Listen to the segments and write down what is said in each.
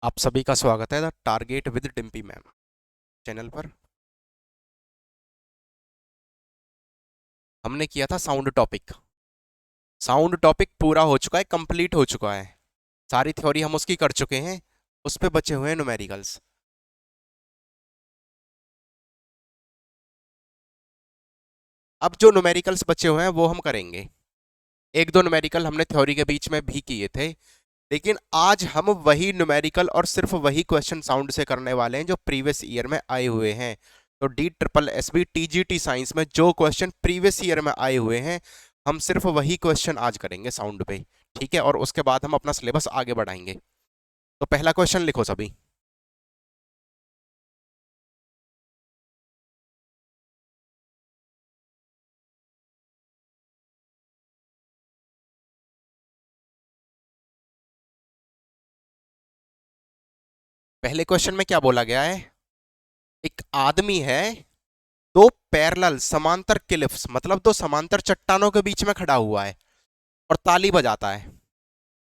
आप सभी का स्वागत है the target with Dimpy ma'am channel पर। हमने किया था साउंड टॉपिक पूरा हो चुका है, कंप्लीट हो चुका है। सारी थ्योरी हम उसकी कर चुके हैं। उस पे बचे हुए हैं न्यूमेरिकल्स। अब जो न्यूमेरिकल्स बचे हुए हैं वो हम करेंगे। एक दो न्यूमेरिकल हमने थ्योरी के बीच में भी किए थे, लेकिन आज हम वही न्यूमेरिकल और सिर्फ वही क्वेश्चन साउंड से करने वाले हैं जो प्रीवियस ईयर में आए हुए हैं। तो DSSB TGT साइंस में जो क्वेश्चन प्रीवियस ईयर में आए हुए हैं, हम सिर्फ वही क्वेश्चन आज करेंगे साउंड पे। ठीक है, और उसके बाद हम अपना सिलेबस आगे बढ़ाएंगे। तो पहला क्वेश्चन लिखो सभी। पहले क्वेश्चन में क्या बोला गया है? एक आदमी है, दो पैरेलल समांतर क्लिफ्स मतलब दो समांतर चट्टानों के बीच में खड़ा हुआ है और ताली बजाता है।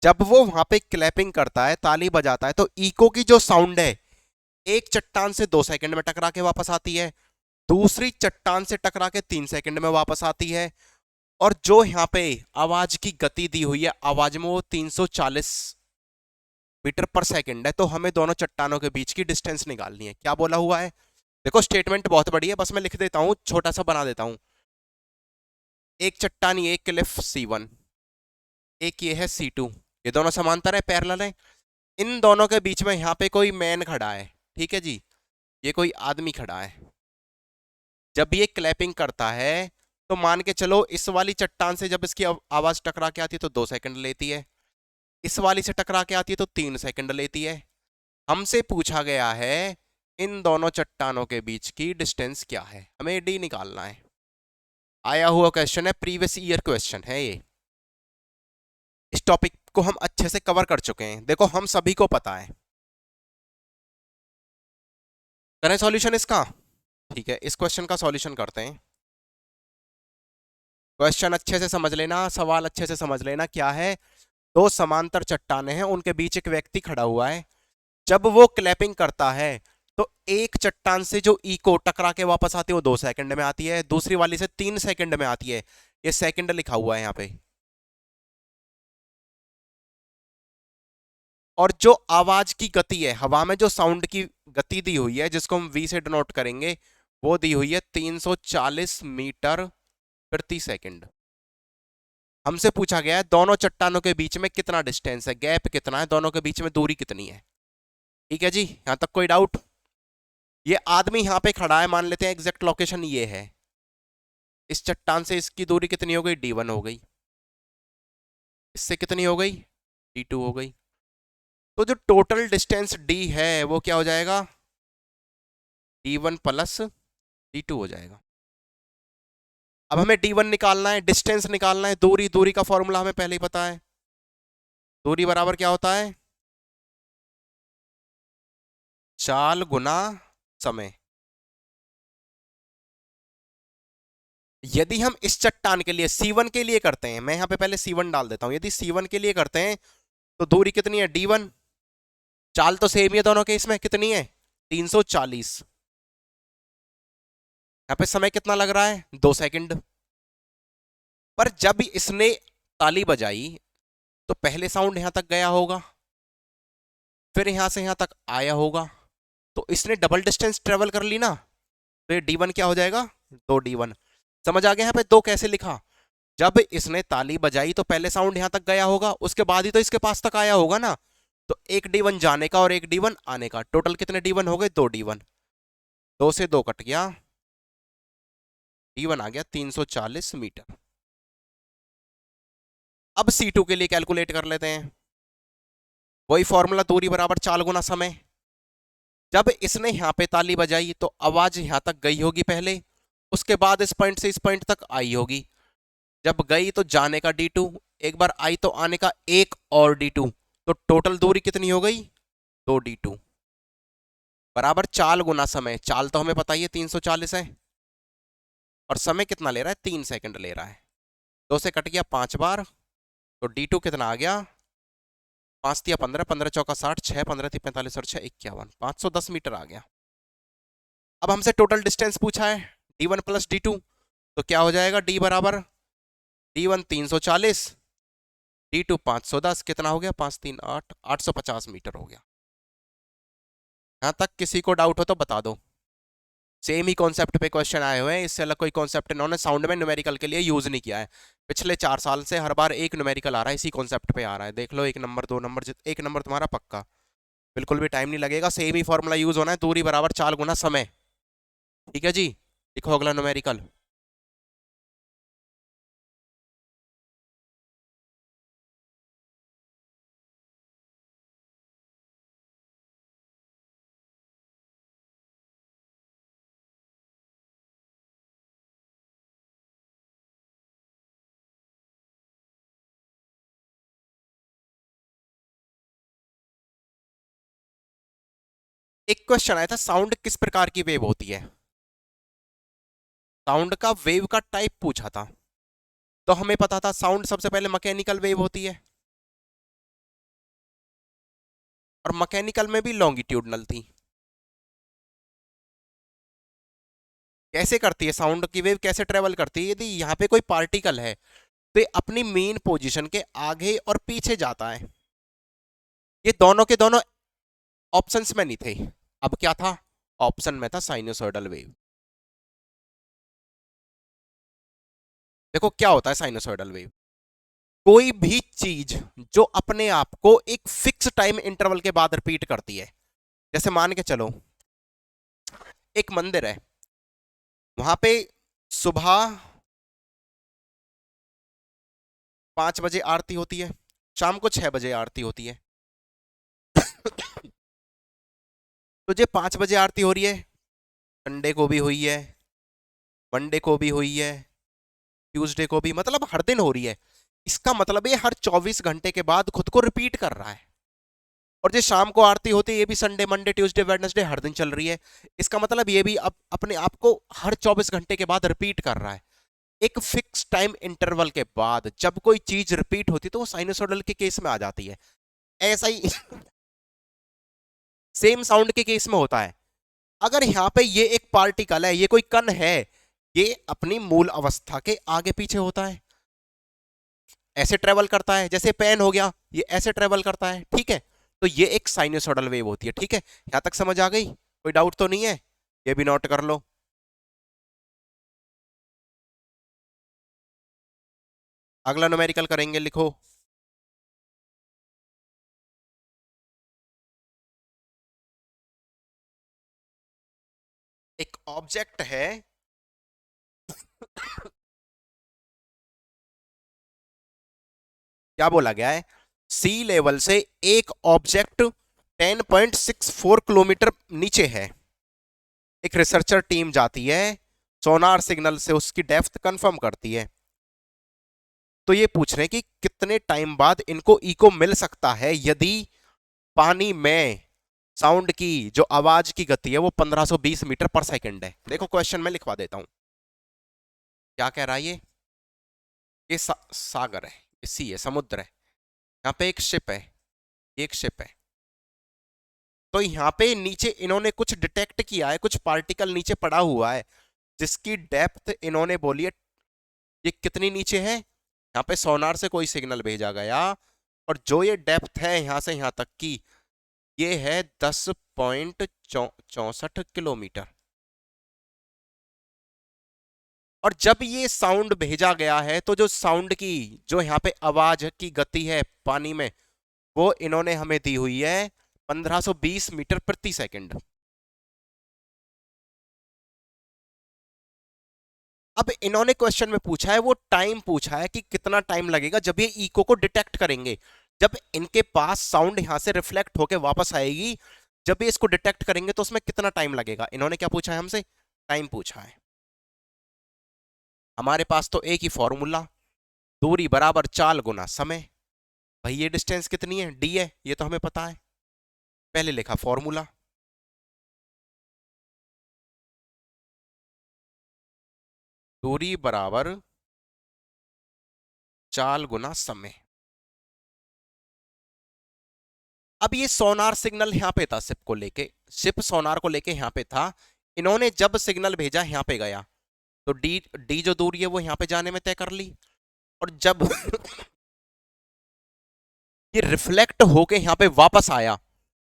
जब वो वहां पे क्लैपिंग करता है, ताली बजाता है, तो इको की जो साउंड है एक चट्टान से 2 सेकंड में टकरा के वापस आती है, दूसरी चट्टान से टकरा के 3 सेकंड में वापस आती है। और जो यहाँ पे आवाज की गति दी हुई है, आवाज में वो 340 मीटर पर सेकंड है। तो हमें दोनों चट्टानों के बीच की डिस्टेंस निकालनी है। क्या बोला हुआ है? देखो स्टेटमेंट बहुत बड़ी है, बस मैं लिख देता हूं, छोटा सा बना देता हूं। एक चट्टान, ये क्लिफ C1, एक ये है C2। ये दोनों समांतर है, पैरेलल है। इन दोनों के बीच में यहाँ पे कोई मैन खड़ा है। ठीक है जी, ये कोई आदमी खड़ा है। जब ये क्लैपिंग करता है तो मान के चलो इस वाली चट्टान से जब इसकी आवाज टकरा के आती है तो 2 सेकंड लेती है, इस वाली से टकरा के आती है तो 3 सेकंड लेती है। हमसे पूछा गया है इन दोनों चट्टानों के बीच की डिस्टेंस क्या है, हमें डी निकालना है। आया हुआ क्वेश्चन है, प्रीवियस ईयर क्वेश्चन है ये। इस टॉपिक को हम अच्छे से कवर कर चुके हैं, देखो हम सभी को पता है। करें सॉल्यूशन इसका? ठीक है, इस क्वेश्चन का सॉल्यूशन करते हैं। क्वेश्चन अच्छे से समझ लेना, सवाल अच्छे से समझ लेना। क्या है? दो समांतर चट्टाने हैं, उनके बीच एक व्यक्ति खड़ा हुआ है। जब वो क्लैपिंग करता है तो एक चट्टान से जो इको टकरा के वापस आती है वो 2 सेकंड में आती है, दूसरी वाली से 3 सेकंड में आती है। ये सेकंड लिखा हुआ है यहाँ पे। और जो आवाज की गति है, हवा में जो साउंड की गति दी हुई है, जिसको हम V से डिनोट करेंगे, वो दी हुई है 340 मीटर प्रति सेकंड। हमसे पूछा गया है दोनों चट्टानों के बीच में कितना डिस्टेंस है, गैप कितना है, दोनों के बीच में दूरी कितनी है। ठीक है जी, यहां तक कोई डाउट? ये आदमी यहां पे खड़ा है, मान लेते हैं एग्जैक्ट लोकेशन ये है। इस चट्टान से इसकी दूरी कितनी हो गई? D1 हो गई। इससे कितनी हो गई? D2 हो गई। तो जो टोटल डिस्टेंस D है वो क्या हो जाएगा? D1 प्लस D2 हो जाएगा। अब हमें D1 निकालना है, डिस्टेंस निकालना है, दूरी। दूरी का फॉर्मूला हमें पहले ही पता है। दूरी बराबर क्या होता है? चाल गुना समय। यदि हम इस चट्टान के लिए C1 के लिए करते हैं, मैं यहां पे पहले C1 डाल देता हूं। यदि C1 के लिए करते हैं तो दूरी कितनी है? D1। चाल तो सेम ही है दोनों के, इसमें कितनी है? 340। यहां पे समय कितना लग रहा है? 2 सेकंड। पर जब इसने ताली बजाई तो पहले साउंड यहां तक गया होगा, फिर यहां से यहां तक आया होगा, तो इसने डबल डिस्टेंस ट्रेवल कर ली ना। तो ये D1 क्या हो जाएगा? 2D1। समझ आ गया यहाँ पे दो कैसे लिखा? जब इसने ताली बजाई तो पहले साउंड यहां तक गया होगा, उसके बाद ही तो इसके पास तक आया होगा ना। तो एक D1 जाने का और एक D1 आने का, टोटल कितने D1 हो गए? 2D1। 2 से 2 कट गया, D1 आ गया 340 मीटर। अब C2 के लिए कैलकुलेट कर लेते हैं। वही फॉर्मूला, दूरी बराबर चाल गुना समय। जब इसने यहां पे ताली बजाई तो आवाज यहां तक गई होगी पहले, उसके बाद इस पॉइंट से इस पॉइंट तक आई होगी। जब गई तो जाने का D2, एक बार आई तो आने का एक और D2। तो टोटल दूरी कितनी हो गई? 2D2 बराबर चाल गुना समय। चाल तो हमें पता ही है 340 है, और समय कितना ले रहा है? 3 सेकंड ले रहा है। 2 से कट गया 5 बार, तो D2 कितना आ गया? 5 तिया 15, 15 चौका 60, 6 15 ती 45 और 6 51, 510 मीटर आ गया। अब हमसे टोटल डिस्टेंस पूछा है D1 प्लस D2, तो क्या हो जाएगा? D बराबर D1 340, D2 510, कितना हो गया? 5 3 8, 850 मीटर हो गया। यहां तक किसी को डाउट हो तो बता दो। सेम ही कॉन्सेप्ट पे क्वेश्चन आए हुए हैं, इससे अलग कोई कॉन्सेप्ट इन्होंने साउंड में न्यूमेरिकल के लिए यूज नहीं किया है। पिछले 4 साल से हर बार एक न्यूमेरिकल आ रहा है, इसी कॉन्सेप्ट पे आ रहा है। देख लो, 1 नंबर 2 नंबर, 1 नंबर तुम्हारा पक्का, बिल्कुल भी टाइम नहीं लगेगा। सेम ही फॉर्मूला यूज होना है, दूरी बराबर चाल गुना समय। ठीक है जी, लिखो अगला न्यूमेरिकल। एक क्वेश्चन आया था, साउंड किस प्रकार की वेव होती है। साउंड का वेव का टाइप पूछा था, तो हमें पता था साउंड सबसे पहले मैकेनिकल वेव होती है, और मैकेनिकल में भी लॉन्गिट्यूडनल थी। कैसे करती है साउंड की वेव, कैसे ट्रेवल करती है? यदि यहाँ पे कोई पार्टिकल है तो ये अपनी मेन पोजीशन के आगे और पीछे जाता है। ये दोनों के दोनों ऑप्शंस में नहीं थे। अब क्या था? ऑप्शन में था साइनोसॉइडल वेव। देखो क्या होता है साइनोसॉइडल वेव, कोई भी चीज जो अपने आप को एक फिक्स टाइम इंटरवल के बाद रिपीट करती है। जैसे मान के चलो, एक मंदिर है, वहां पे सुबह 5 बजे आरती होती है, शाम को 6 बजे आरती होती है। तो जो 5 बजे आरती हो रही है, संडे को भी हुई है, मंडे को भी हुई है, ट्यूसडे को भी, मतलब हर दिन हो रही है। इसका मतलब ये हर 24 घंटे के बाद खुद को रिपीट कर रहा है। और जो शाम को आरती होती है, ये भी संडे मंडे ट्यूसडे वेडनेसडे हर दिन चल रही है। इसका मतलब ये भी अपने आप को हर 24 घंटे के बाद रिपीट कर रहा है। एक फिक्स टाइम इंटरवल के बाद जब कोई चीज रिपीट होती है तो वो साइनोसॉइडल के केस में आ जाती है। ऐसा ही सेम साउंड के केस में होता है। अगर यहाँ पे ये एक पार्टिकल है, ये कोई कण है, ये अपनी मूल अवस्था के आगे पीछे होता है, ऐसे ट्रेवल करता है। जैसे पेन हो गया, ये ऐसे ट्रेवल करता है, ठीक है। तो ये एक साइनोसॉइडल वेव होती है। ठीक है, यहां तक समझ आ गई? कोई डाउट तो नहीं है? ये भी नोट कर लो। अगला न्यूमेरिकल करेंगे, लिखो। एक ऑब्जेक्ट है, क्या बोला गया है? सी लेवल से एक ऑब्जेक्ट 10.64 किलोमीटर नीचे है। एक रिसर्चर टीम जाती है, सोनार सिग्नल से उसकी डेप्थ कंफर्म करती है। तो ये पूछ रहे हैं कि कितने टाइम बाद इनको इको मिल सकता है यदि पानी में साउंड की जो आवाज की गति है वो 1520 मीटर पर सेकंड है। देखो क्वेश्चन में लिखवा देता हूं, क्या कह रहा है ये सागर है, ये सी है, समुद्र है। यहाँ पे एक शिप है, एक शिप है। तो यहाँ पे नीचे इन्होंने कुछ डिटेक्ट किया है, कुछ पार्टिकल नीचे पड़ा हुआ है, जिसकी डेप्थ इन्होंने बोली है। ये कितनी नीचे है? यहाँ पे सोनार से कोई सिग्नल भेजा गया, और जो ये डेप्थ है यहां से यहां तक की, ये है 10.64 किलोमीटर। और जब ये साउंड भेजा गया है तो जो साउंड की जो यहाँ पे आवाज की गति है पानी में, वो इन्होंने हमें दी हुई है 1520 मीटर प्रति सेकंड। अब इन्होंने क्वेश्चन में पूछा है, वो टाइम पूछा है कि कितना टाइम लगेगा जब ये इको को डिटेक्ट करेंगे, जब इनके पास साउंड यहां से रिफ्लेक्ट होके वापस आएगी, जब ये इसको डिटेक्ट करेंगे तो उसमें कितना टाइम लगेगा। इन्होंने क्या पूछा है हमसे? टाइम पूछा है। हमारे पास तो एक ही फॉर्मूला, दूरी बराबर चाल गुना समय। भाई ये डिस्टेंस कितनी है? डी है, ये तो हमें पता है, पहले लिखा फॉर्मूला। दूरी बराबर चाल गुना समय। अब ये सोनार सिग्नल यहाँ पे था, शिप सोनार को लेके यहाँ पे था। इन्होंने जब सिग्नल भेजा यहाँ पे गया, तो डी डी जो दूरी है वो यहाँ पे जाने में तय कर ली। और जब ये रिफ्लेक्ट होके यहाँ पे वापस आया,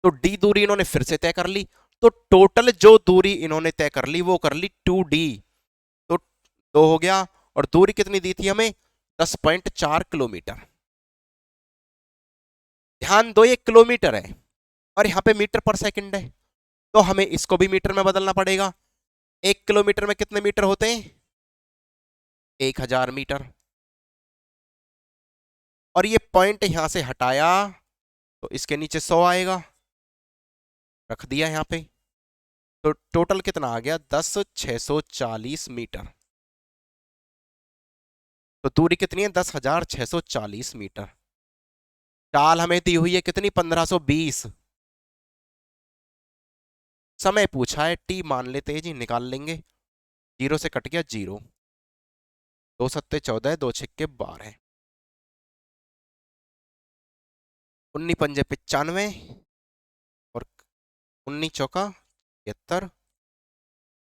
तो डी दूरी इन्होंने फिर से तय कर ली। तो टोटल जो दूरी इन्होंने तय कर ली वो कर ली 2D। तो 2 हो गया। और दूरी कितनी दी थी हमें? 10.4 किलोमीटर। ध्यान दो, ये किलोमीटर है और यहाँ पे मीटर पर सेकंड है, तो हमें इसको भी मीटर में बदलना पड़ेगा। 1 किलोमीटर में कितने मीटर होते हैं? 1000 मीटर। और ये पॉइंट यहां से हटाया तो इसके नीचे 100 आएगा, रख दिया यहाँ पे। तो टोटल कितना आ गया? 10,640 मीटर। तो दूरी कितनी है? 10,640 मीटर। चाल हमें दी हुई है कितनी? 1520। समय पूछा है, टी मान लेते हैं जी, निकाल लेंगे। 0 से कट गया 0, 2 सत्ते 14, 2 छिक्के 12, 19 पंजे 95 और 19 चौका 73,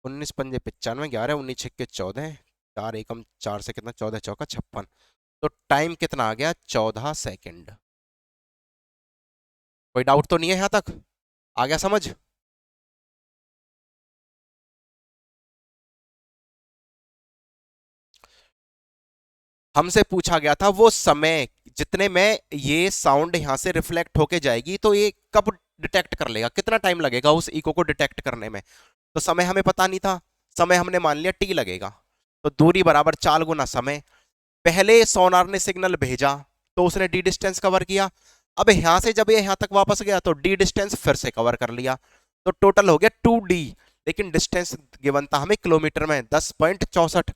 19 पंजे 95, 11, 19 छिक्के 14, 4 एकम 4 से कितना? 14 चौका 56। तो टाइम कितना आ गया? 14 सेकेंड। कोई डाउट तो नहीं है यहां तक? आ गया समझ? हमसे पूछा गया था वो समय जितने में ये साउंड यहां से रिफ्लेक्ट होके जाएगी, तो ये कब डिटेक्ट कर लेगा, कितना टाइम लगेगा उस इको को डिटेक्ट करने में। तो समय हमें पता नहीं था, समय हमने मान लिया टी लगेगा। तो दूरी बराबर चाल गुना समय। पहले सोनार ने सिग्नल भेजा तो उसने डी डिस्टेंस कवर किया। अब यहां से जब ये यहां तक वापस गया तो डी डिस्टेंस फिर से कवर कर लिया। तो टोटल हो गया 2D। लेकिन डिस्टेंस गिवन था हमें किलोमीटर में, 10.64।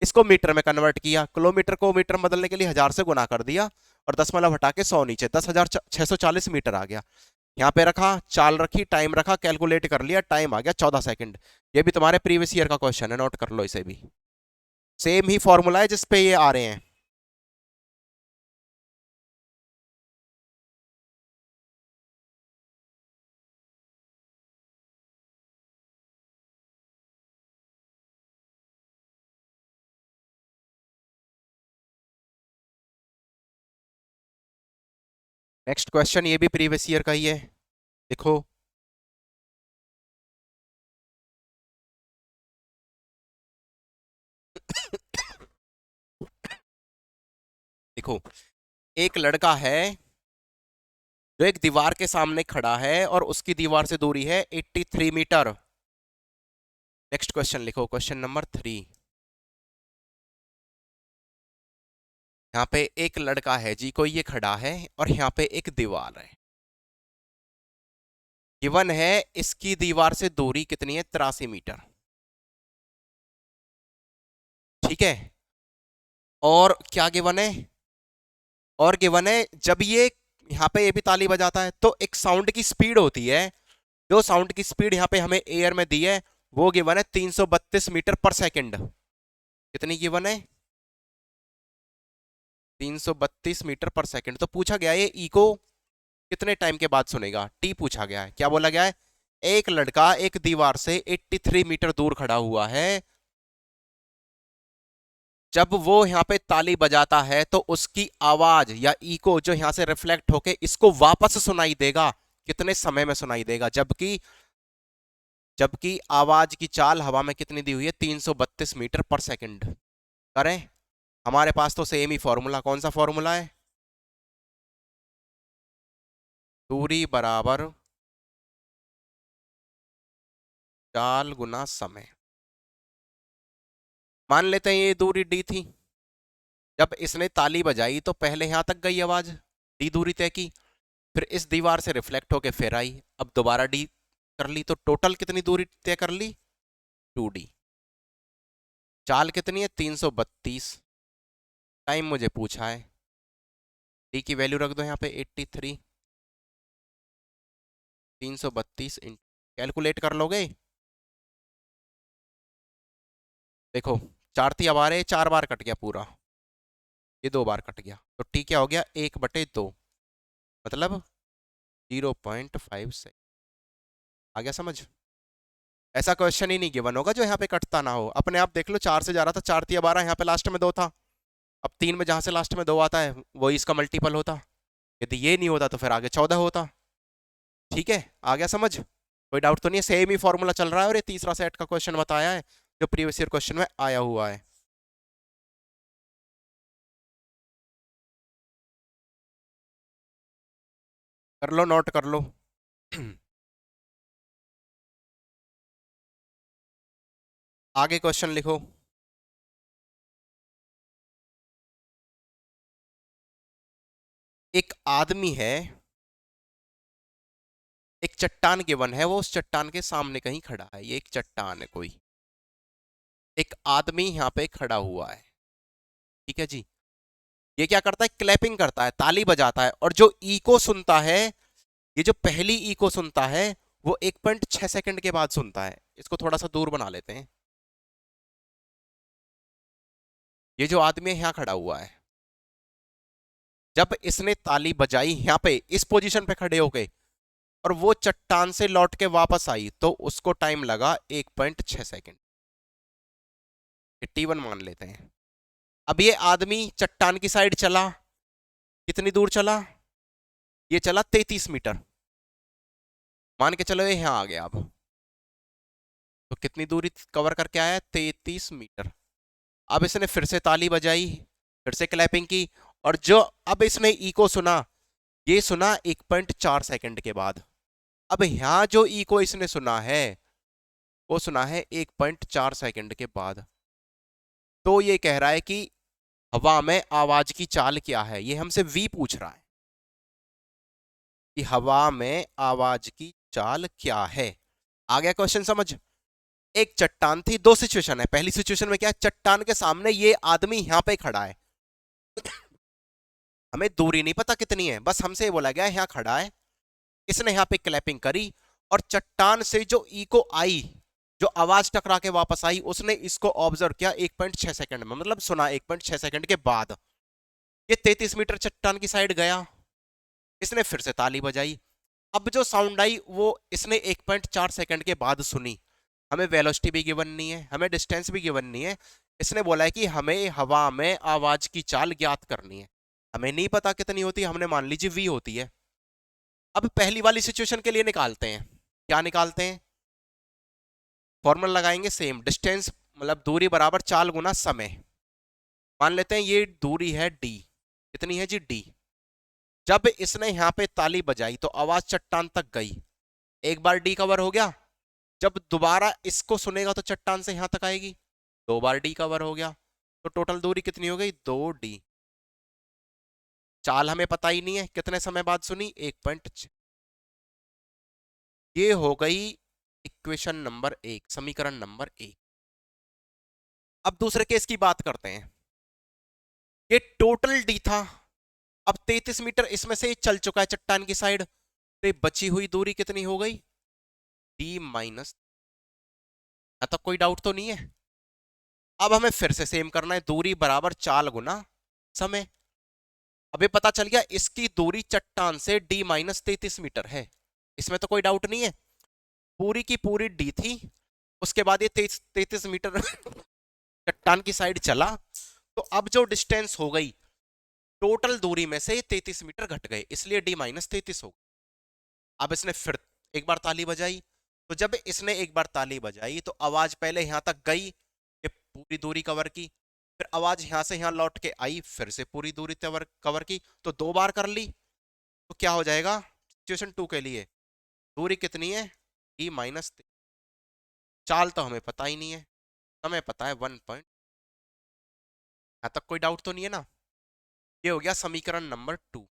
इसको मीटर में कन्वर्ट किया, किलोमीटर को मीटर में बदलने के लिए 1000 से गुना कर दिया और 10 हटा के 100 नीचे, 10,640 मीटर आ गया। यहाँ पे रखा, चाल रखी, टाइम रखा, कैलकुलेट कर लिया, टाइम आ गया 14 सेकंड। ये भी तुम्हारे प्रीवियस ईयर का क्वेश्चन है, नोट कर लो इसे भी। सेम ही फॉर्मूला है जिसपे ये आ रहे हैं। नेक्स्ट क्वेश्चन ये भी प्रीवियस ईयर का ही है, देखो। देखो, एक लड़का है जो एक दीवार के सामने खड़ा है और उसकी दीवार से दूरी है 83 मीटर। नेक्स्ट क्वेश्चन लिखो, क्वेश्चन नंबर 3। यहाँ पे एक लड़का है जी, कोई ये खड़ा है और यहाँ पे एक दीवार है। गिवन है इसकी दीवार से दूरी कितनी है? 83 मीटर। ठीक है। और क्या गिवन है? और गिवन है जब ये यहाँ पे ये भी ताली बजाता है तो एक साउंड की स्पीड होती है। जो साउंड की स्पीड यहाँ पे हमें एयर में दी है वो गिवन है 332 मीटर पर सेकंड। कितनी गिवन है? 332 मीटर पर सेकंड। तो पूछा गया है इको कितने टाइम के बाद सुनेगा? टी पूछा गया है। क्या बोला गया है? एक लड़का एक दीवार से 83 मीटर दूर खड़ा हुआ है, जब वो यहाँ पे ताली बजाता है तो उसकी आवाज या इको जो यहां से रिफ्लेक्ट होके इसको वापस सुनाई देगा, कितने समय में सुनाई देगा? जबकि जबकि आवाज की चाल हवा में कितनी दी हुई है? 332 मीटर पर सेकंड। करें, हमारे पास तो सेम ही फॉर्मूला। कौन सा फॉर्मूला है? दूरी बराबर चाल गुना समय। मान लेते हैं ये दूरी डी थी। जब इसने ताली बजाई तो पहले यहां तक गई आवाज, डी दूरी तय की, फिर इस दीवार से रिफ्लेक्ट होके फिर आई, अब दोबारा डी कर ली, तो टोटल कितनी दूरी तय कर ली? 2D। चाल कितनी है? 332। टाइम मुझे पूछा है, डी की वैल्यू रख दो यहाँ पे 83। 332 कैलकुलेट कर लोगे? देखो, 4 3 4 बार कट गया पूरा, ये 2 बार कट गया, तो टी क्या हो गया? 1/2। मतलब 0.5 सेकंड। आ गया समझ? ऐसा क्वेश्चन ही नहीं गिवन होगा जो यहाँ पे कटता ना हो। अपने आप देख लो, 4 से जा रहा था, 4 तिया 12, यहाँ पे लास्ट में 2 था। अब 3 में जहां से लास्ट में 2 आता है वही इसका मल्टीपल होता। यदि ये नहीं होता तो फिर आगे 14 होता। ठीक है, आ गया समझ? कोई डाउट तो नहीं है? सेम ही फॉर्मूला चल रहा है और ये तीसरा सेट का क्वेश्चन बताया है जो प्रीवियस ईयर क्वेश्चन में आया हुआ है। कर लो, नोट कर लो। आगे क्वेश्चन लिखो। एक आदमी है, एक चट्टान गिवन है, वो उस चट्टान के सामने कहीं खड़ा है। ये एक चट्टान है कोई, एक आदमी यहाँ पे खड़ा हुआ है। ठीक है जी। ये क्या करता है? क्लैपिंग करता है, ताली बजाता है, और जो इको सुनता है, ये जो पहली इको सुनता है वो 1.6 सेकंड के बाद सुनता है। इसको थोड़ा सा दूर बना लेते हैं। ये जो आदमी है यहाँ खड़ा हुआ है, जब इसने ताली बजाई यहाँ पे इस पोजीशन पे खड़े होके, और वो चट्टान से लौट के वापस आई, तो उसको टाइम लगा 1.6 सेकंड। T1 मान लेते हैं। अब ये आदमी चट्टान की साइड चला, कितनी दूर चला? ये चला 33 मीटर। मान के चलो ये यहां आ गया। अब तो कितनी दूरी कवर करके आया? 33 मीटर। अब इसने फिर से ताली बजाई, फिर से क्लैपिंग की, और जो अब इसने इको सुना, ये सुना 1.4 सेकंड के बाद। अब यहां जो इको इसने सुना है वो सुना है 1.4 सेकंड के बाद। तो ये कह रहा है कि हवा में आवाज की चाल क्या है। ये हमसे वी पूछ रहा है कि हवा में आवाज की चाल क्या है। आ गया क्वेश्चन समझ? एक चट्टान थी, दो सिचुएशन है। पहली सिचुएशन में क्या है? चट्टान के सामने ये आदमी यहां पे खड़ा है। हमें दूरी नहीं पता कितनी है, बस हमसे ये बोला गया यहाँ खड़ा है। इसने यहाँ पे क्लैपिंग करी, और चट्टान से जो इको आई, जो आवाज टकरा के वापस आई, उसने इसको ऑब्जर्व किया 1.6 सेकंड में, मतलब सुना 1.6 सेकंड के बाद। ये 33 मीटर चट्टान की साइड गया, इसने फिर से ताली बजाई। अब जो साउंड आई वो इसने 1.4 सेकंड के बाद सुनी। हमें वेलोसिटी भी गिवन नहीं है, हमें डिस्टेंस भी गिवन नहीं है। इसने बोला है कि हमें हवा में आवाज की चाल ज्ञात करनी है। हमें नहीं पता कितनी होती है, हमने मान लीजिए v होती है। अब पहली वाली सिचुएशन के लिए निकालते हैं। क्या निकालते हैं? फॉर्मूला लगाएंगे सेम, डिस्टेंस मतलब दूरी बराबर चाल गुना समय। मान लेते हैं ये दूरी है d। कितनी है जी? d। जब इसने यहां पे ताली बजाई तो आवाज चट्टान तक गई, एक बार डी कवर हो गया। जब दोबारा इसको सुनेगा तो चट्टान से यहां तक आएगी, 2 बार डी कवर हो गया। तो टोटल दूरी कितनी हो गई? 2d। चाल हमें पता ही नहीं है, कितने समय बाद सुनी? 1.6। ये हो गई इक्वेशन नंबर 1, समीकरण नंबर 1। अब दूसरे केस की बात करते हैं। ये टोटल डी था। अब 33 मीटर इसमें से चल चुका है चट्टान की साइड, तो ये बची हुई दूरी कितनी हो गई? D minus. यहाँ तक कोई डाउट तो नहीं है? अब हमें फिर से सेम करना है, दूरी बराबर चाल गुना समय। अभी पता चल गया इसकी दूरी चट्टान से d-33 मीटर है। इसमें तो कोई डाउट नहीं है, पूरी की पूरी d थी। उसके बाद ये 33 मीटर चट्टान की साइड चला, तो अब जो डिस्टेंस हो गई टोटल दूरी में से 33 मीटर घट गए, इसलिए d-33 हो गई। अब इसने फिर एक बार ताली बजाई, तो जब इसने एक बार ताली बजाई तो आवाज पहले यहां तक गई, ये पूरी दूरी कवर की, फिर आवाज यहां से यहां लौट के आई, फिर से पूरी दूरी कवर की, तो 2 बार कर ली। तो क्या हो जाएगा सिचुएशन 2 के लिए? दूरी कितनी है? d-। चाल तो हमें पता ही नहीं है, हमें पता है 1 पॉइंट। यहां तक कोई डाउट तो नहीं है ना? ये हो गया समीकरण नंबर 2।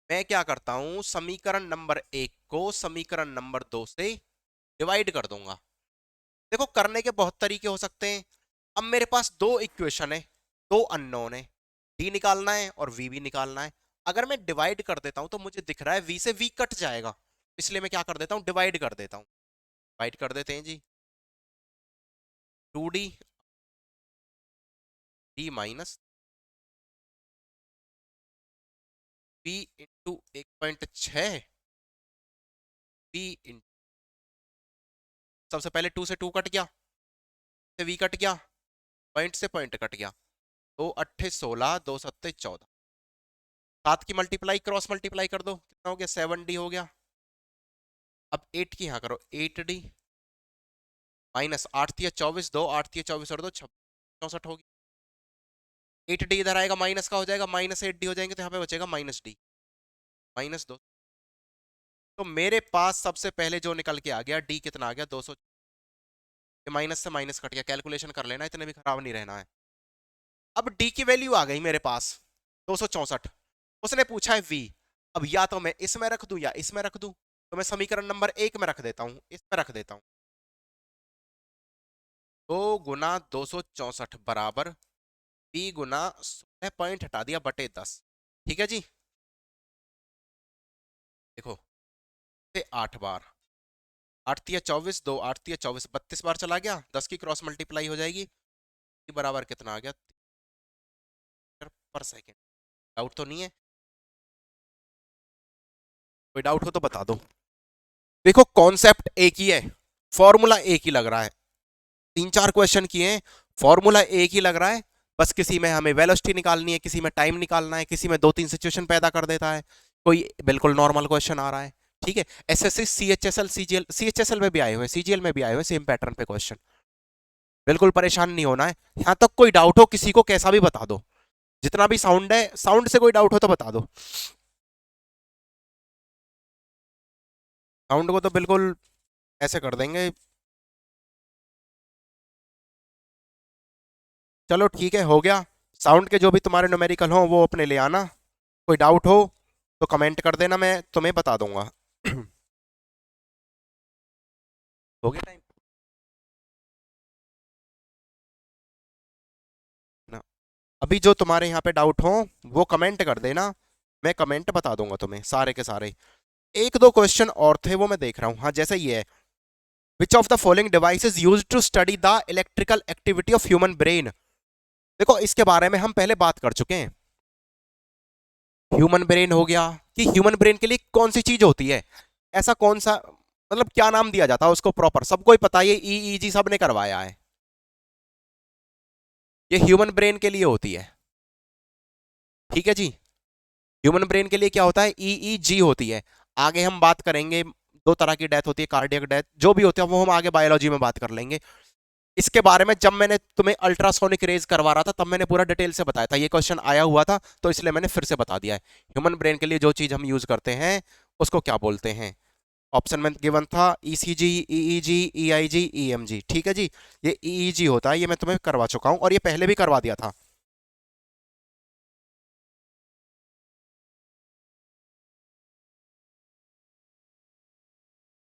मैं क्या करता हूं, समीकरण नंबर 1 को समीकरण नंबर 2 से डिवाइड कर दूंगा। देखो करने के बहुत तरीके हो सकते हैं। अब मेरे पास दो इक्वेशन है, दो अननोन है, डी निकालना है और वी भी निकालना है। अगर मैं डिवाइड कर देता हूं तो मुझे दिख रहा है वी से वी कट जाएगा, इसलिए मैं क्या कर देता हूं, डिवाइड कर देता हूं। डिवाइड कर देते हैं जी। 2d d minus b into 1.6, b into, सबसे पहले 2 से 2 कट गया, से वी कट गया, पॉइंट से पॉइंट कट गया, 2 8 16, 2 7 14, 7 की मल्टीप्लाई क्रॉस मल्टीप्लाई कर दो, कितना हो गया 7d हो गया। अब 8 की यहाँ करो, 8d माइनस 8 × 3 = 24, 2 8 × 3 = 24 और 2 64 होगी। 8d इधर आएगा माइनस का हो जाएगा, -8d हो जाएंगे, तो यहाँ पे बचेगा -d, -2। तो मेरे पास सबसे पहले जो निकल के आ गया d कितना आ गया 200, माइनस से माइनस कट गया, कैलकुलेशन कर लेना, इतने भी खराब नहीं रहना है। अब d की वैल्यू आ गई मेरे पास 264, उसने पूछा है v। अब या तो मैं इसमें रख दूं या इसमें रख दूं, तो मैं समीकरण नंबर 1 में रख देता हूं, इसमें रख देता हूं। 2 × 264 बराबर b गुना 16 पॉइंट हटा दिया बटे 10। ठीक है जी, देखो 8 बार, 8 × 3 = 24, 2 8 × 3 = 24, 32 बार चला गया, 10 की क्रॉस मल्टीप्लाई हो जाएगी, बराबर कितना आ गया पर सेकेंड। डाउट तो नहीं है? कोई डाउट हो तो बता दो। देखो कॉन्सेप्ट एक ही है, फॉर्मूला एक ही लग रहा है, 3 4 क्वेश्चन किए हैं, फॉर्मूला एक ही लग रहा है, बस किसी में हमें वेलोसिटी निकालनी है, किसी में टाइम निकालना है, किसी में 2 3 सिचुएशन पैदा कर देता है, कोई बिल्कुल नॉर्मल क्वेश्चन आ रहा है। ठीक है, एसएससी सीएचएसएल सीजीएल, सीएचएसएल में भी आए हुए, सीजीएल में भी आए हुए सेम पैटर्न पे क्वेश्चन, बिल्कुल परेशान नहीं होना है। यहां तक कोई डाउट हो किसी को कैसा भी बता दो, जितना भी साउंड है, साउंड से कोई डाउट हो तो बता दो। साउंड को तो बिल्कुल ऐसे कर देंगे। चलो ठीक है, हो गया। साउंड के जो भी तुम्हारे न्यूमेरिकल हो वो अपने ले आना, कोई डाउट हो तो कमेंट कर देना, मैं तुम्हें बता दूंगा। हो गया टाइम ना? अभी जो तुम्हारे यहाँ पे डाउट हो वो कमेंट कर देना, मैं कमेंट बता दूंगा तुम्हें सारे के सारे। एक दो क्वेश्चन और थे वो मैं देख रहा हूँ। हाँ, जैसे ये है, which of the following device is used to study the electrical activity of human brain. देखो इसके बारे में हम पहले बात कर चुके हैं। ह्यूमन ब्रेन हो गया, कि ह्यूमन ब्रेन के लिए कौन सी चीज होती है, ऐसा कौन सा, मतलब क्या नाम दिया जाता है उसको प्रॉपर, सबको ही पता है, ये ईईजी सबने करवाया है, ये ह्यूमन ब्रेन के लिए होती है। ठीक है जी, ह्यूमन ब्रेन के लिए क्या होता है, ईईजी होती है। आगे हम बात करेंगे, 2 तरह की डेथ होती है, कार्डियक डेथ, जो भी होती है वो हम आगे बायोलॉजी में बात कर लेंगे। इसके बारे में जब मैंने तुम्हें अल्ट्रासोनिक रेज करवा रहा था तब मैंने पूरा डिटेल से बताया था, ये क्वेश्चन आया हुआ था तो इसलिए मैंने फिर से बता दिया है। ह्यूमन ब्रेन के लिए जो चीज हम यूज करते हैं उसको क्या बोलते हैं, ऑप्शन में गिवन था ईसीजी, ईईजी, ईआईजी, ईएमजी। ठीक है जी, ये ईईजी होता है, ये मैं तुम्हें करवा चुका हूं और ये पहले भी करवा दिया था।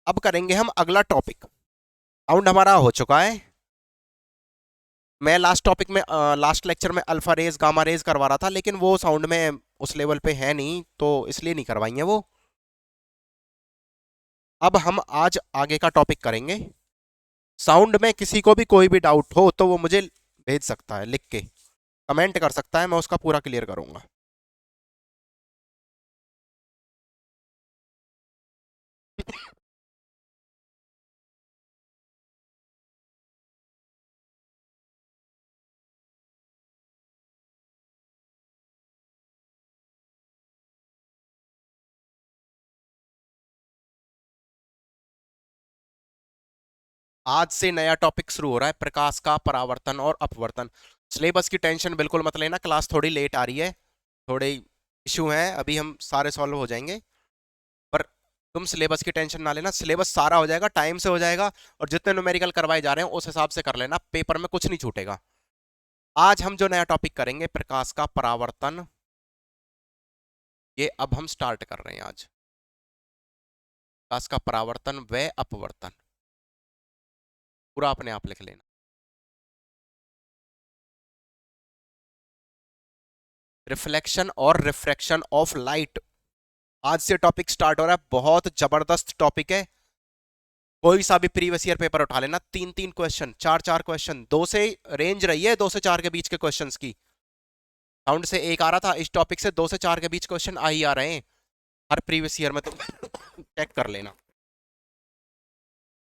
अब करेंगे हम अगला टॉपिक। साउंड हमारा हो चुका है, मैं लास्ट टॉपिक में लास्ट लेक्चर में अल्फा रेज गामा रेज करवा रहा था, लेकिन वो साउंड में उस लेवल पे है नहीं तो इसलिए नहीं करवाई है वो। अब हम आज आगे का टॉपिक करेंगे। साउंड में किसी को भी कोई भी डाउट हो तो वो मुझे भेज सकता है, लिख के कमेंट कर सकता है, मैं उसका पूरा क्लियर करूंगा। आज से नया टॉपिक शुरू हो रहा है, प्रकाश का परावर्तन और अपवर्तन। सिलेबस की टेंशन बिल्कुल मत लेना, क्लास थोड़ी लेट आ रही है, थोड़े इशू हैं, अभी हम सारे सॉल्व हो जाएंगे, पर तुम सिलेबस की टेंशन ना लेना, सिलेबस सारा हो जाएगा, टाइम से हो जाएगा, और जितने न्यूमेरिकल करवाए जा रहे हैं उस हिसाब से कर लेना, पेपर में कुछ नहीं छूटेगा। आज हम जो नया टॉपिक करेंगे प्रकाश का परावर्तन, ये अब हम स्टार्ट कर रहे हैं आज। प्रकाश का परावर्तन व अपवर्तन पूरा अपने आप लिख लेना। रिफ्लेक्शन और रिफ्रैक्शन ऑफ लाइट, आज से टॉपिक स्टार्ट हो रहा है, बहुत जबरदस्त टॉपिक है। कोई सा भी प्रीवियस ईयर पेपर उठा लेना, 3 3 क्वेश्चन, 4 4 क्वेश्चन, 2 से रेंज रही है, 2 से 4 के बीच के क्वेश्चंस की, साउंड से एक आ रहा था, इस टॉपिक से 2 से 4 के बीच क्वेश्चन आ ही आ रहे हैं हर प्रीवियस ईयर में, तो चेक कर लेना।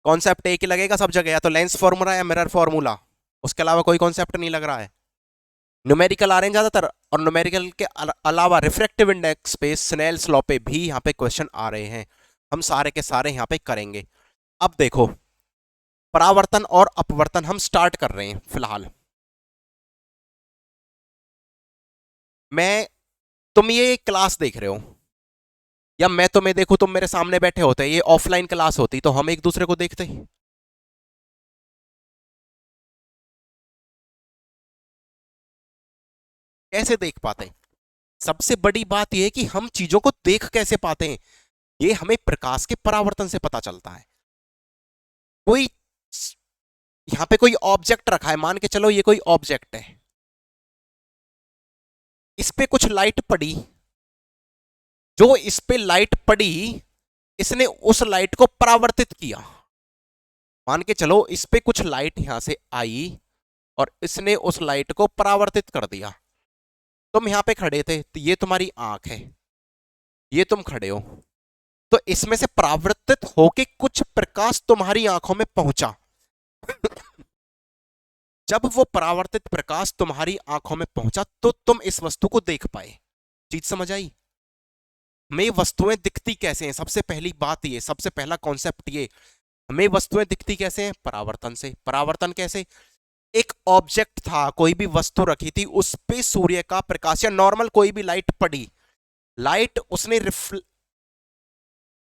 कॉन्सेप्ट एक ही लगेगा सब जगह, या तो लेंस फॉर्मूला या मिरर फॉर्मूला, उसके अलावा कोई कॉन्सेप्ट नहीं लग रहा है। न्यूमेरिकल आ रहे हैं ज्यादातर, और न्यूमेरिकल के अलावा रिफ्रैक्टिव इंडेक्स पे, स्नेल्स लॉ पे भी यहाँ पे क्वेश्चन आ रहे हैं, हम सारे के सारे यहाँ पे करेंगे। अब देखो, परावर्तन और अपवर्तन हम स्टार्ट कर रहे हैं फिलहाल। मैं तुम ये क्लास देख रहे हो, या मैं तुम्हें देखूं, तुम मेरे सामने बैठे होते, ये ऑफलाइन क्लास होती तो हम एक दूसरे को देखते। कैसे देख पाते? सबसे बड़ी बात यह है कि हम चीजों को देख कैसे पाते हैं, ये हमें प्रकाश के परावर्तन से पता चलता है। कोई यहां पे कोई ऑब्जेक्ट रखा है, मान के चलो ये कोई ऑब्जेक्ट है, इस पे कुछ लाइट पड़ी, जो इस पे लाइट पड़ी, इसने उस लाइट को परावर्तित किया। मान के चलो इस पे कुछ लाइट यहां से आई और इसने उस लाइट को परावर्तित कर दिया। तुम यहां पे खड़े थे, तो ये तुम्हारी आंख है, ये तुम खड़े हो, तो इसमें से परावर्तित होके कुछ प्रकाश तुम्हारी आंखों में पहुंचा। जब वो परावर्तित प्रकाश तुम्हारी आंखों में पहुंचा तो तुम इस वस्तु को देख पाए। चीज समझ आई? हमें वस्तुएं दिखती कैसे हैं, सबसे पहली बात ये, सबसे पहला कॉन्सेप्ट ये, हमें वस्तुएं दिखती कैसे हैं? परावर्तन से। परावर्तन कैसे? एक ऑब्जेक्ट था, कोई भी वस्तु रखी थी, उस पे सूर्य का प्रकाश या नॉर्मल कोई भी लाइट पड़ी, लाइट उसने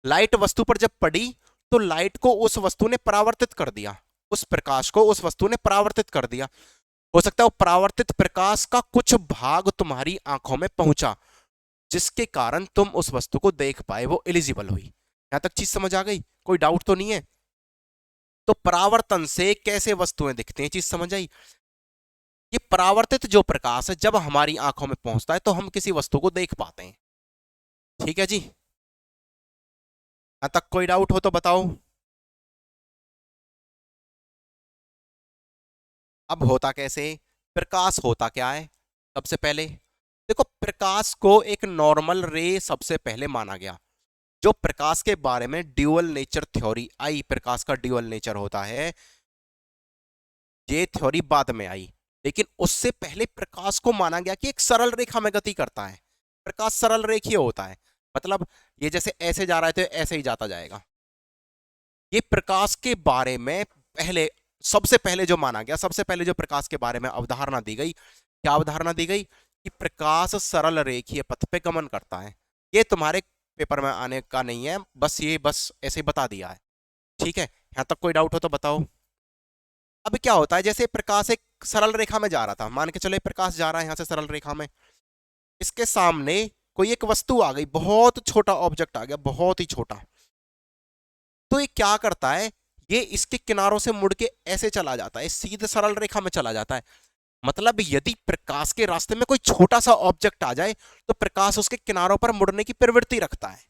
लाइट वस्तु पर जब पड़ी तो लाइट को उस वस्तु ने परावर्तित कर दिया, उस प्रकाश को उस वस्तु ने परावर्तित कर दिया। हो सकता है वो परावर्तित प्रकाश का कुछ भाग तुम्हारी आंखों में पहुंचा, जिसके कारण तुम उस वस्तु को देख पाए, वो एलिजिबल हुई। यहां तक चीज समझ आ गई? कोई डाउट तो नहीं है? तो परावर्तन से कैसे वस्तुएं दिखती हैं, चीज समझ आई? ये परावर्तित जो प्रकाश है जब हमारी आंखों में पहुंचता है तो हम किसी वस्तु को देख पाते हैं। ठीक है जी, यहां तक कोई डाउट हो तो बताओ। अब होता कैसे? प्रकाश होता क्या है? सबसे पहले देखो, प्रकाश को एक नॉर्मल रे सबसे पहले माना गया। जो प्रकाश के बारे में ड्यूअल नेचर थ्योरी आई, प्रकाश का ड्यूअल नेचर होता है, ये थ्योरी बाद में आई, लेकिन उससे पहले प्रकाश को माना गया कि एक सरल रेखा में गति करता है। प्रकाश सरल रेखीय होता है, मतलब ये जैसे ऐसे जा रहा है तो ऐसे ही जाता जाएगा। ये प्रकाश के बारे में पहले, सबसे पहले जो माना गया, सबसे पहले जो प्रकाश के बारे में अवधारणा दी गई, क्या अवधारणा दी गई? कि प्रकाश सरल रेखीय पथ पे गमन करता है। ये तुम्हारे पेपर में आने का नहीं है, बस ये बस ऐसे ही बता दिया है। ठीक है, यहां तक कोई डाउट हो तो बताओ। अब क्या होता है, जैसे प्रकाश एक सरल रेखा में जा रहा था, मान के चलो प्रकाश जा रहा है यहां से सरल रेखा में, इसके सामने कोई एक वस्तु आ गई, बहुत छोटा ऑब्जेक्ट आ गया, बहुत ही छोटा, तो ये क्या करता है, ये इसके किनारों से मुड़ के ऐसे चला जाता है, सीधे सरल रेखा में चला जाता है। मतलब यदि प्रकाश के रास्ते में कोई छोटा सा ऑब्जेक्ट आ जाए तो प्रकाश उसके किनारों पर मुड़ने की प्रवृत्ति रखता है,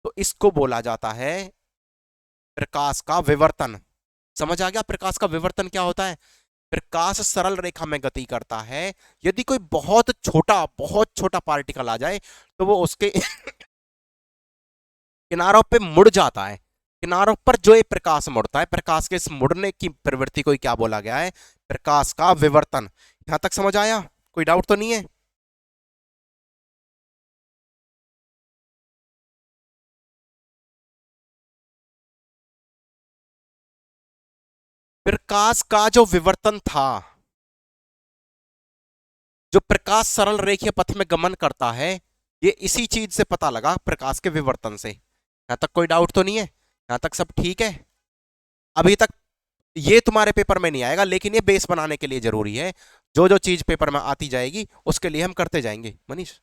तो इसको बोला जाता है प्रकाश का विवर्तन। समझ आ गया प्रकाश का विवर्तन क्या होता है? प्रकाश सरल रेखा में गति करता है, यदि कोई बहुत छोटा पार्टिकल आ जाए तो वो उसके किनारों पे मुड़ जाता है। किनारों पर जो ये प्रकाश मुड़ता है, प्रकाश के इस मुड़ने की प्रवृत्ति को क्या बोला गया है? प्रकाश का विवर्तन। यहां तक समझ आया? कोई डाउट तो नहीं है? प्रकाश का जो विवर्तन था, जो प्रकाश सरल रेखीय पथ में गमन करता है, ये इसी चीज से पता लगा, प्रकाश के विवर्तन से। यहां तक कोई डाउट तो नहीं है? यहां तक सब ठीक है? अभी तक ये तुम्हारे पेपर में नहीं आएगा, लेकिन ये बेस बनाने के लिए जरूरी है। जो जो चीज पेपर में आती जाएगी उसके लिए हम करते जाएंगे, मनीष।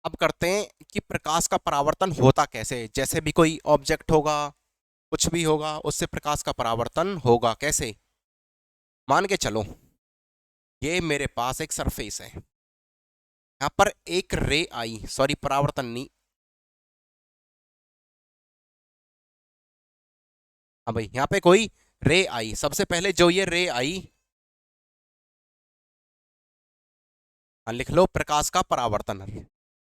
अब करते हैं कि प्रकाश का परावर्तन होता कैसे। जैसे भी कोई ऑब्जेक्ट होगा, कुछ भी होगा, उससे प्रकाश का परावर्तन होगा कैसे। मान के चलो ये मेरे पास एक सरफेस है, यहां पर एक रे आई, सॉरी परावर्तन नहीं, हाँ भाई, यहां पे कोई रे आई, सबसे पहले जो ये रे आई, हाँ, लिख लो प्रकाश का परावर्तन,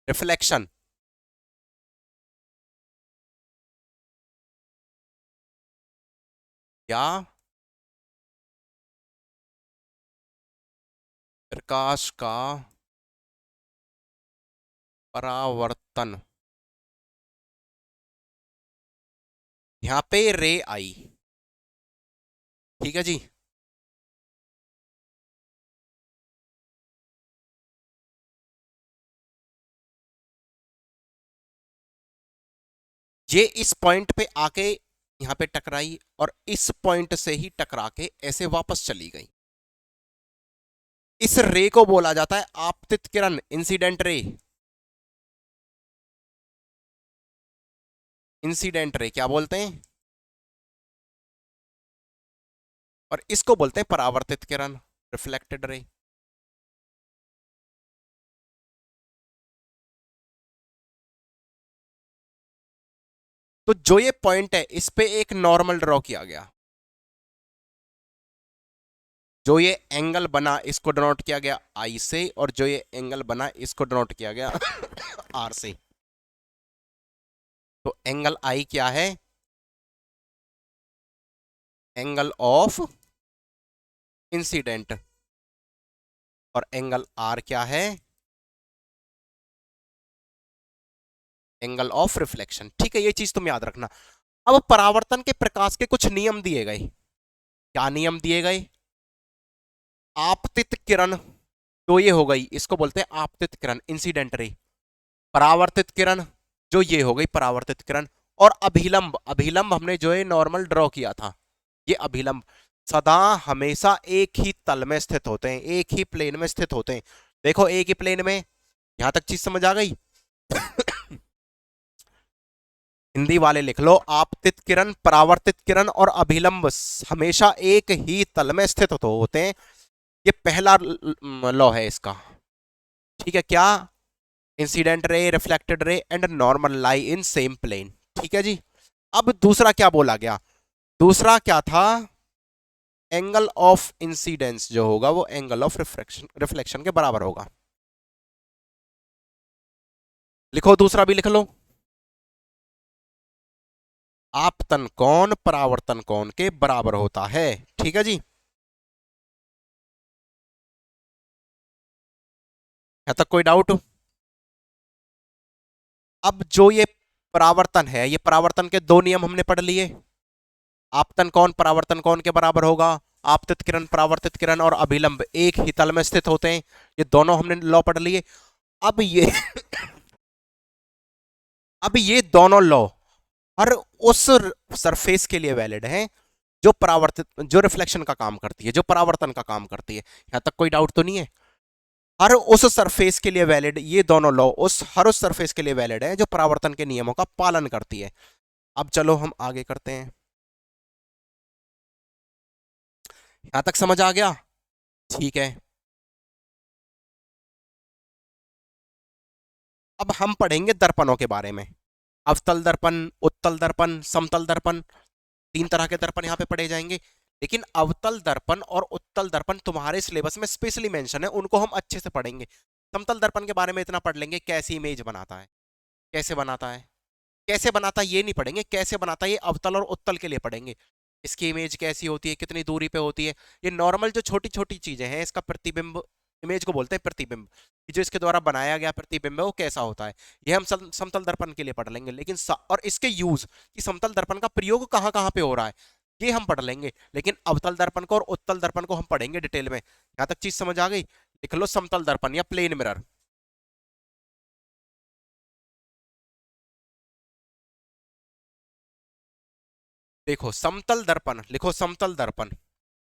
रिफ्लेक्शन, या प्रकाश का परावर्तन। यहां पे रे आई, ठीक है जी। ये इस पॉइंट पे आके यहां पे टकराई और इस पॉइंट से ही टकरा के ऐसे वापस चली गई। इस रे को बोला जाता है आपतित किरण, इंसिडेंट रे। इंसिडेंट रे क्या बोलते हैं, और इसको बोलते हैं परावर्तित किरण, रिफ्लेक्टेड रे। तो जो ये पॉइंट है इस पे एक नॉर्मल ड्रॉ किया गया, जो ये एंगल बना इसको डिनोट किया गया आई से, और जो ये एंगल बना इसको डिनोट किया गया आर से। तो एंगल आई क्या है, एंगल ऑफ इंसिडेंट, और एंगल आर क्या है, एंगल ऑफ रिफ्लेक्शन। ठीक है, ये चीज तुम याद रखना। अब परावर्तन के प्रकाश के कुछ नियम दिए गए। क्या नियम दिए गए, आपतित किरण, तो ये हो गई, इसको बोलते हैं आपतित किरण, इंसिडेंट रे। परावर्तित किरण, जो ये हो गई परावर्तित किरण। और अभिलंब, अभिलंब हमने जो है नॉर्मल ड्रॉ किया था, ये अभिलंब सदा हमेशा एक ही तल में स्थित होते हैं, एक ही प्लेन में स्थित होते हैं। देखो एक ही प्लेन में, यहां तक चीज समझ आ गई। हिंदी वाले लिख लो, आपतित किरण, परावर्तित किरण और अभिलंब हमेशा एक ही तल में स्थित होते हैं। ये पहला लॉ है इसका, ठीक है क्या, incident ray, reflected ray and normal lie in same plane. ठीक है जी। अब दूसरा क्या बोला गया, दूसरा क्या था, एंगल ऑफ इंसिडेंस जो होगा वो एंगल ऑफ रिफ्लेक्शन रिफ्लेक्शन के बराबर होगा। लिखो, दूसरा भी लिख लो, आपतन कोण परावर्तन कोण के बराबर होता है। ठीक है जी, यहां तक कोई डाउट। अब जो ये परावर्तन है, ये परावर्तन के दो नियम हमने पढ़ लिए। आपतन कोण परावर्तन कोण के बराबर होगा, आपतित किरण परावर्तित किरण और अभिलंब एक ही तल में स्थित होते हैं, ये दोनों हमने लॉ पढ़ लिए। अब ये अब ये दोनों लॉ हर उस सरफेस के लिए वैलिड है जो परावर्तित, जो रिफ्लेक्शन का काम करती है, जो परावर्तन का काम करती है। यहां तक कोई डाउट तो नहीं है। हर उस सरफेस के लिए वैलिड, ये दोनों लॉ हर उस सरफेस के लिए वैलिड है जो परावर्तन के नियमों का पालन करती है। अब चलो हम आगे करते हैं। यहां तक समझ आ गया, ठीक है। अब हम पढ़ेंगे दर्पणों के बारे में। अवतल दर्पण, उत्तल दर्पण, समतल दर्पण, तीन तरह के दर्पण यहाँ पे पढ़े जाएंगे। लेकिन अवतल दर्पण और उत्तल दर्पण तुम्हारे सिलेबस में स्पेशली मेंशन है, उनको हम अच्छे से पढ़ेंगे। समतल दर्पण के बारे में इतना पढ़ लेंगे, कैसी इमेज बनाता है, कैसे बनाता है, कैसे बनाता है ये नहीं पढ़ेंगे, कैसे बनाता है ये अवतल और उत्तल के लिए पढ़ेंगे। इसकी इमेज कैसी होती है, कितनी दूरी पे होती है, ये नॉर्मल जो छोटी छोटी चीजें हैं, इसका प्रतिबिंब, इमेज को बोलते हैं प्रतिबिंब, कि जो इसके द्वारा बनाया गया प्रतिबिंब है वो कैसा होता है, ये हम समतल दर्पण के लिए पढ़ लेंगे। लेकिन और इसके यूज, कि समतल दर्पण का प्रयोग कहाँ कहाँ पे हो रहा है, ये हम पढ़ लेंगे। लेकिन अवतल दर्पण को और उत्तल दर्पण को हम पढ़ेंगे डिटेल में। यहां तक चीज समझ आ गई। लिख लो समतल दर्पण या प्लेन मिरर। देखो समतल दर्पण, लिखो समतल दर्पण,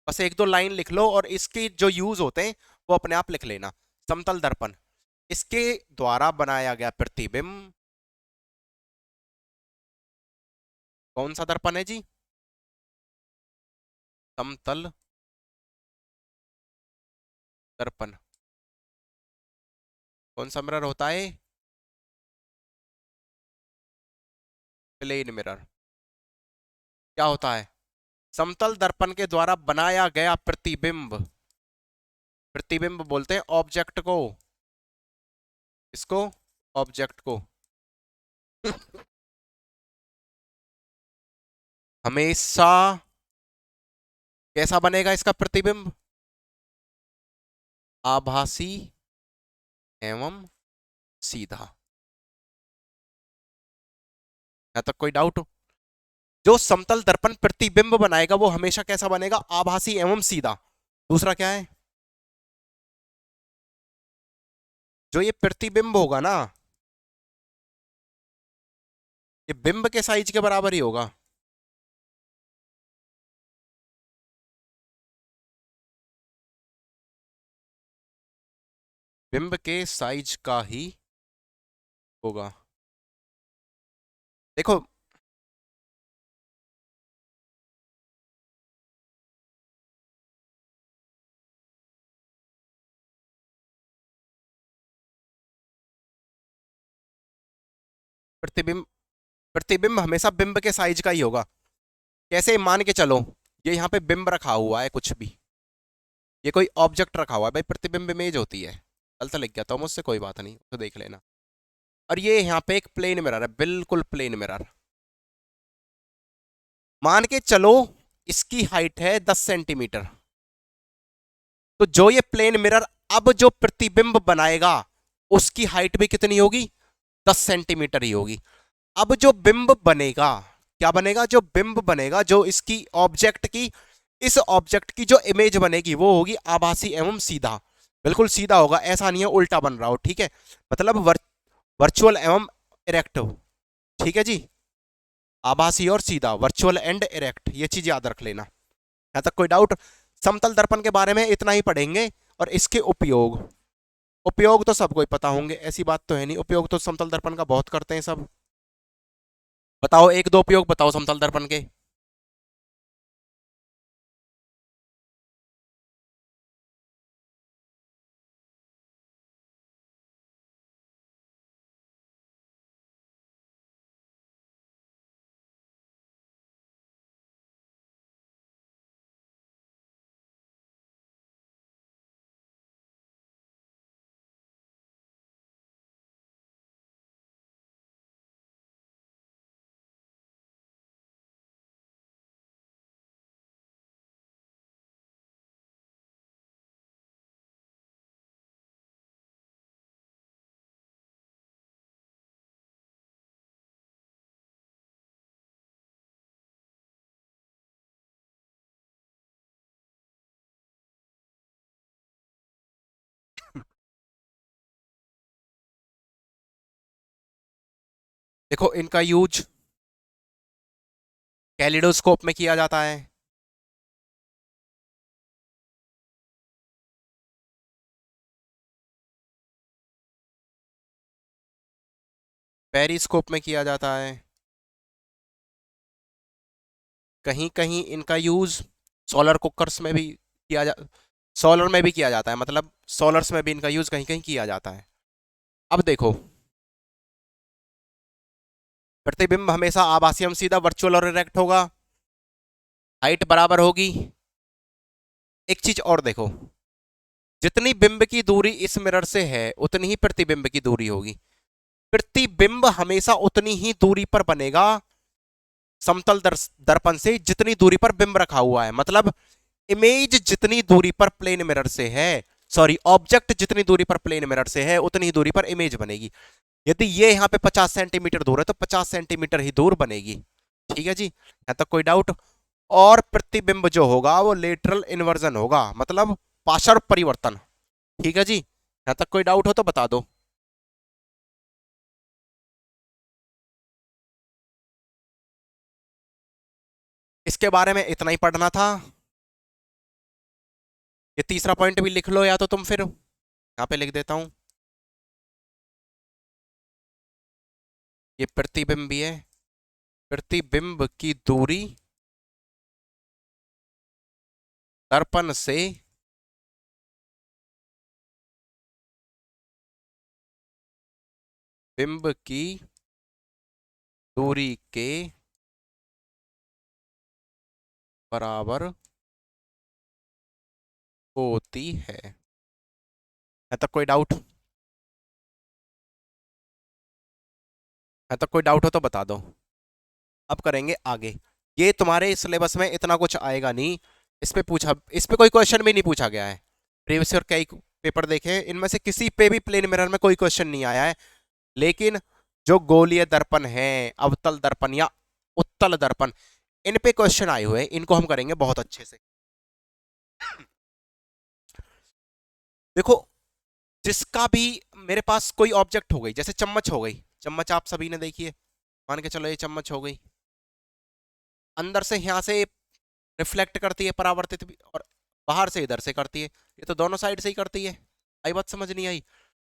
बस एक दो लाइन लिख लो और इसकी जो यूज होते हैं वो अपने आप लिख लेना। समतल दर्पण, इसके द्वारा बनाया गया प्रतिबिंब कौन सा दर्पण है जी? समतल दर्पण। कौन सा मिरर होता है? Plane mirror. क्या होता है? समतल दर्पण के द्वारा बनाया गया प्रतिबिंब। प्रतिबिंब बोलते हैं ऑब्जेक्ट को। इसको ऑब्जेक्ट को हमेशा कैसा बनेगा इसका प्रतिबिंब? आभासी एवं सीधा। यहां तक कोई डाउट हो? जो समतल दर्पण प्रतिबिंब बनाएगा वो हमेशा कैसा बनेगा? आभासी एवं सीधा। दूसरा क्या है? जो ये प्रतिबिंब होगा ना, ये बिंब के साइज के बराबर ही होगा। बिंब के साइज का ही होगा। देखो, प्रतिबिंब प्रतिबिंब हमेशा बिंब के साइज का ही होगा। कैसे? मान के चलो ये यहाँ पे बिंब रखा हुआ है, कुछ भी, ये कोई ऑब्जेक्ट रखा हुआ है भाई, प्रतिबिंब इमेज होती है। गलत लिख गया तो मुझसे कोई बात नहीं, तो देख लेना। और ये यहाँ पे एक प्लेन मिरर है, बिल्कुल प्लेन मिरर। मान के चलो इसकी हाइट है 10 सेंटीमीटर। तो जो ये प्लेन मिरर अब जो प्रतिबिंब बनाएगा उसकी हाइट भी कितनी होगी? 10 सेंटीमीटर ही होगी। अब जो बिंब बनेगा, क्या बनेगा? जो बिंब बनेगा, जो इसकी ऑब्जेक्ट की, इस ऑब्जेक्ट की जो इमेज बनेगी वो होगी आभासी एवं सीधा। बिल्कुल सीधा होगा, ऐसा नहीं है उल्टा बन रहा हो, ठीक है? मतलब वर्चुअल एवं इरेक्ट। ठीक है जी? आभासी और सीधा, वर्चुअल एंड इरेक्ट, ये चीज याद रख लेना। यहां तक कोई डाउट? समतल दर्पण के बारे में इतना ही पढ़ेंगे। और इसके उपयोग, उपयोग तो सबको ही पता होंगे, ऐसी बात तो है नहीं। उपयोग तो समतल दर्पण का बहुत करते हैं सब। बताओ एक दो उपयोग बताओ समतल दर्पण के। देखो इनका यूज कैलिडोस्कोप में किया जाता है, पेरिस्कोप में किया जाता है, कहीं कहीं इनका यूज सोलर कुकर्स में भी किया जा सोलर में भी किया जाता है, मतलब सोलर्स में भी इनका यूज कहीं कहीं किया जाता है। अब देखो, प्रतिबिंब हमेशा आभासी एवं सीधा, वर्चुअल और इरेक्ट होगा, हाइट बराबर होगी। एक चीज और देखो, जितनी बिंब की दूरी इस मिरर से है उतनी ही प्रतिबिंब की दूरी होगी। प्रतिबिंब हमेशा उतनी ही दूरी पर बनेगा समतल दर्पण से जितनी दूरी पर बिंब रखा हुआ है। मतलब इमेज जितनी दूरी पर प्लेन मिरर से है, सॉरी, ऑब्जेक्ट जितनी दूरी पर प्लेन मिरर से है उतनी ही दूरी पर इमेज बनेगी। यदि ये यहाँ पे 50 सेंटीमीटर दूर है तो 50 सेंटीमीटर ही दूर बनेगी। ठीक है जी? यहाँ तक कोई डाउट? और प्रतिबिंब जो होगा वो लेटरल इन्वर्जन होगा, मतलब पार्श्व परिवर्तन। ठीक है जी? यहाँ तक कोई डाउट हो तो बता दो। इसके बारे में इतना ही पढ़ना था। ये तीसरा पॉइंट भी लिख लो, या तो तुम फिर यहाँ पे लिख देता हूं। ये प्रतिबिंब भी है, प्रतिबिंब की दूरी दर्पण से बिंब की दूरी के बराबर होती है। है तक कोई डाउट? है तक कोई डाउट हो तो बता दो। अब करेंगे आगे। ये तुम्हारे सिलेबस में इतना कुछ आएगा नहीं, इस पे कोई क्वेश्चन भी नहीं पूछा गया है। प्रीवियस ईयर कई पेपर देखे, इनमें से किसी पे भी प्लेन मिरर में कोई क्वेश्चन नहीं आया है। लेकिन जो गोलीय दर्पण है, अवतल दर्पण या उत्तल दर्पण, इन पे क्वेश्चन आए हुए हैं, इनको हम करेंगे बहुत अच्छे से। देखो, जिसका भी मेरे पास कोई ऑब्जेक्ट हो गई, जैसे चम्मच हो गई, चम्मच आप सभी ने देखी है, मान के चलो ये चम्मच हो गई, अंदर से यहां से रिफ्लेक्ट करती है, परावर्तित भी, और बाहर से इधर से करती है। ये तो दोनों साइड से ही करती है। आई बात समझ नहीं आई?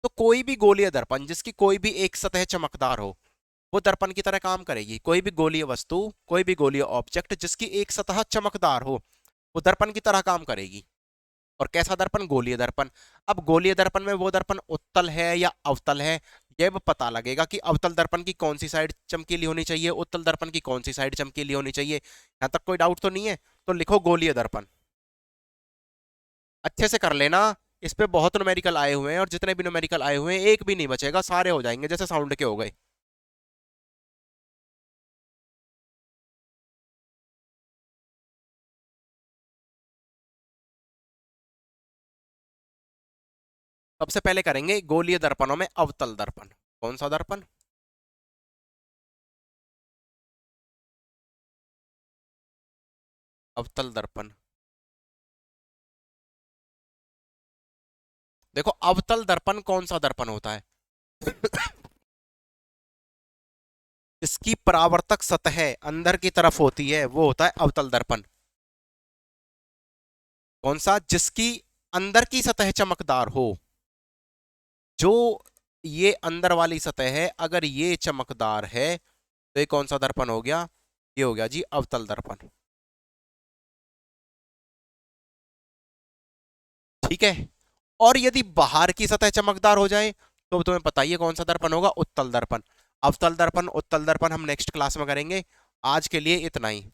तो कोई भी गोलीय दर्पण जिसकी कोई भी एक सतह चमकदार हो, वो दर्पण की तरह काम करेगी। कोई भी गोलीय वस्तु, कोई भी गोलीय ऑब्जेक्ट जिसकी एक सतह चमकदार हो, वो दर्पण की तरह काम करेगी। और कैसा दर्पण? गोलीय दर्पण। अब गोलीय दर्पण में वो दर्पण उत्तल है या अवतल है, ये पता लगेगा कि अवतल दर्पण की कौन सी साइड चमकीली होनी चाहिए, उत्तल दर्पण की कौन सी साइड चमकीली होनी चाहिए। यहां तक कोई डाउट तो नहीं है? तो लिखो गोलीय दर्पण, अच्छे से कर लेना। इस पे बहुत न्यूमेरिकल आए हुए हैं, और जितने भी न्यूमेरिकल आए हुए हैं एक भी नहीं बचेगा, सारे हो जाएंगे जैसे साउंड के हो गए। सबसे पहले करेंगे गोलीय दर्पणों में अवतल दर्पण। कौन सा दर्पण? अवतल दर्पण। देखो, अवतल दर्पण कौन सा दर्पण होता है? इसकी परावर्तक सतह अंदर की तरफ होती है, वो होता है अवतल दर्पण। कौन सा? जिसकी अंदर की सतह चमकदार हो। जो ये अंदर वाली सतह है, अगर ये चमकदार है तो ये कौन सा दर्पण हो गया? ये हो गया जी अवतल दर्पण। ठीक है। और यदि बाहर की सतह चमकदार हो जाए तो तुम्हें पता ही है कौन सा दर्पण होगा? उत्तल दर्पण। अवतल दर्पण, उत्तल दर्पण हम नेक्स्ट क्लास में करेंगे। आज के लिए इतना ही।